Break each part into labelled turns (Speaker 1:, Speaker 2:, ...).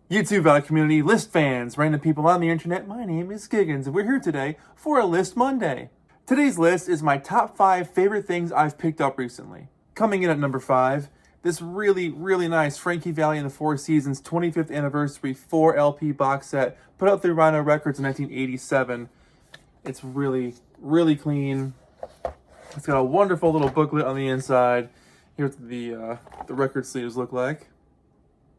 Speaker 1: YouTube Valley community, list fans, random people on the internet, my name is Giggens, and we're here today for a List Monday. Today's list is my top 5 favorite things I've picked up recently. Coming in at number 5, this really nice Frankie Valli and the Four Seasons 25th Anniversary 4 LP box set, put out through Rhino Records in 1987. It's really clean. It's got a wonderful little booklet on the inside. Here's what the record sleeves look like.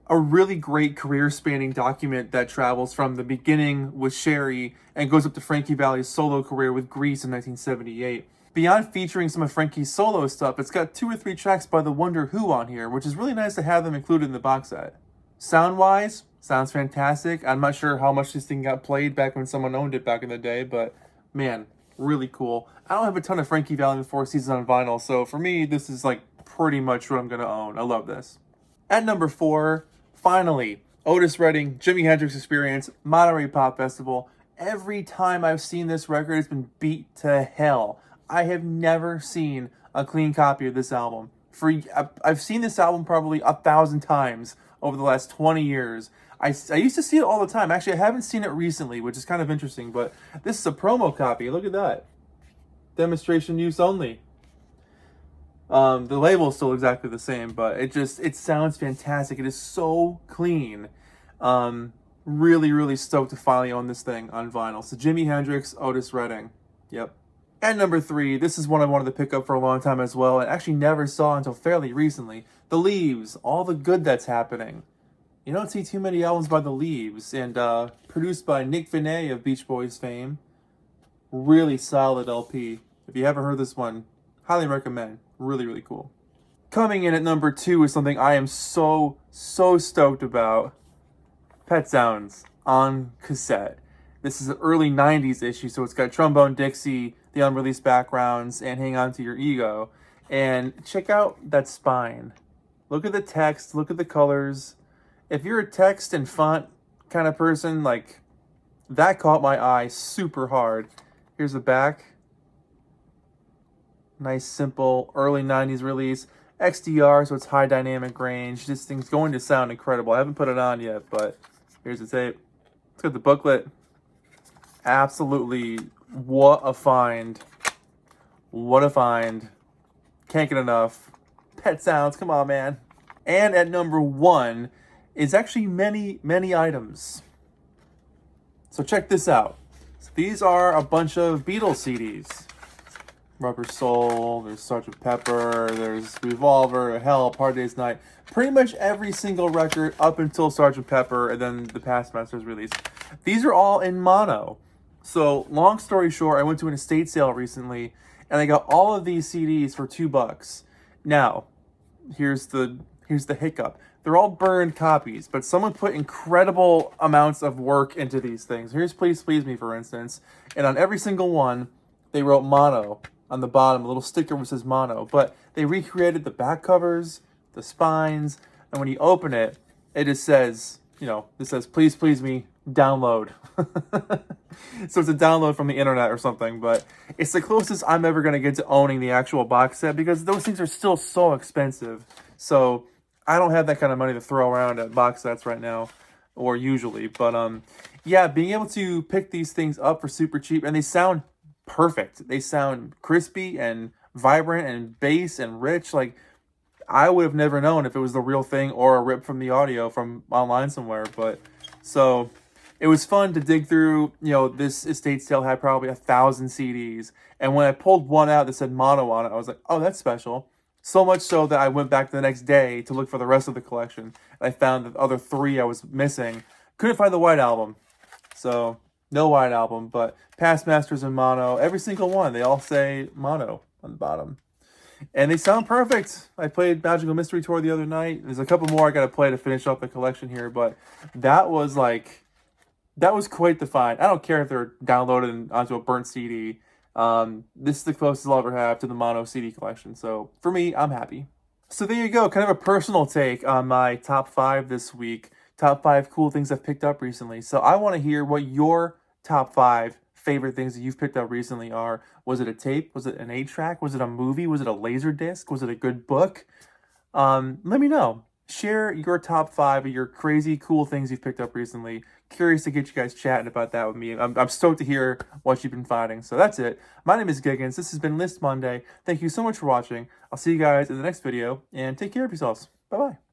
Speaker 1: A really great career-spanning document that travels from the beginning with Sherry and goes up to Frankie Valli's solo career with Grease in 1978. Beyond featuring some of Frankie's solo stuff, it's got 2 or 3 tracks by The Wonder Who on here, which is really nice to have them included in the box set. Sound-wise, sounds fantastic. I'm not sure how much this thing got played back when someone owned it back in the day, but man, really cool. I don't have a ton of Frankie Valli and the Four Seasons on vinyl, so for me, this is like pretty much what I'm going to own. I love this. At number 4, finally, Otis Redding, Jimi Hendrix Experience, Monterey Pop Festival. Every time I've seen this record, it's been beat to hell. I have never seen a clean copy of this album. I've seen this album probably 1,000 times over the last 20 years. I used to see it all the time. Actually, I haven't seen it recently, which is kind of interesting, but this is a promo copy. Look at that. Demonstration use only. The label is still exactly the same, but it sounds fantastic. It is so clean. Really stoked to finally own this thing on vinyl. So Jimi Hendrix, Otis Redding. Yep. At number 3, this is one I wanted to pick up for a long time as well, and actually never saw until fairly recently. The Leaves, all the good that's happening. You don't see too many albums by The Leaves, and produced by Nick Vinay of Beach Boys fame. Really solid LP. If you haven't heard this one, highly recommend. Really cool. Coming in at number 2 is something I am so stoked about. Pet Sounds on cassette. This is an early 90s issue, so it's got Trombone Dixie, the unreleased backgrounds, and Hang On To Your Ego. And check out that spine. Look at the text, look at the colors. If you're a text and font kind of person, like, that caught my eye super hard. Here's the back. Nice, simple, early 90s release. XDR, so it's high dynamic range. This thing's going to sound incredible. I haven't put it on yet, but here's the tape. Let's get the booklet. Absolutely, what a find. What a find. Can't get enough. Pet Sounds, come on, man. And at number 1 is actually many items. So check this out. So these are a bunch of Beetle CDs. Rubber Soul, there's Sgt. Pepper, there's Revolver, Help, Hard Day's Night. Pretty much every single record up until Sgt. Pepper and then the Past Masters release. These are all in mono. So, long story short, I went to an estate sale recently and I got all of these CDs for $2. Now, here's the hiccup. They're all burned copies, but someone put incredible amounts of work into these things. Here's Please Please Me, for instance. And on every single one, they wrote mono on the bottom, a little sticker which says mono. But they recreated the back covers, the spines, and when you open it, it just says, this says, Please Please Me, download. So it's a download from the internet or something, but it's the closest I'm ever going to get to owning the actual box set because those things are still so expensive. So I don't have that kind of money to throw around at box sets right now, or usually. But yeah, being able to pick these things up for super cheap, and they sound perfect. They sound crispy and vibrant and bass and rich. Like, I would have never known if it was the real thing or a rip from the audio from online somewhere. But so it was fun to dig through. This estate sale had probably 1,000 CDs, and when I pulled one out that said mono on it, I was like, oh, that's special. So much so that I went back the next day to look for the rest of the collection, and I found the other 3 I was missing. Couldn't find the White Album, so no White Album, but Past Masters and mono, every single one, they all say mono on the bottom. And they sound perfect. I played Magical Mystery Tour the other night. There's a couple more I got to play to finish off the collection here, but that was quite the find. I don't care if they're downloaded onto a burnt CD. This is the closest I'll ever have to the mono CD collection. So for me, I'm happy. So there you go. Kind of a personal take on my top 5 this week. Top 5 cool things I've picked up recently. So I want to hear what your top 5 favorite things that you've picked up recently are. Was it a tape? Was it an 8-track? Was it a movie? Was it a laser disc? Was it a good book? Let me know. Share your top 5 of your crazy cool things you've picked up recently. Curious to get you guys chatting about that with me. I'm stoked to hear what you've been finding. So that's it. My name is Giggens. This has been List Monday. Thank you so much for watching. I'll see you guys in the next video, and take care of yourselves. Bye-bye.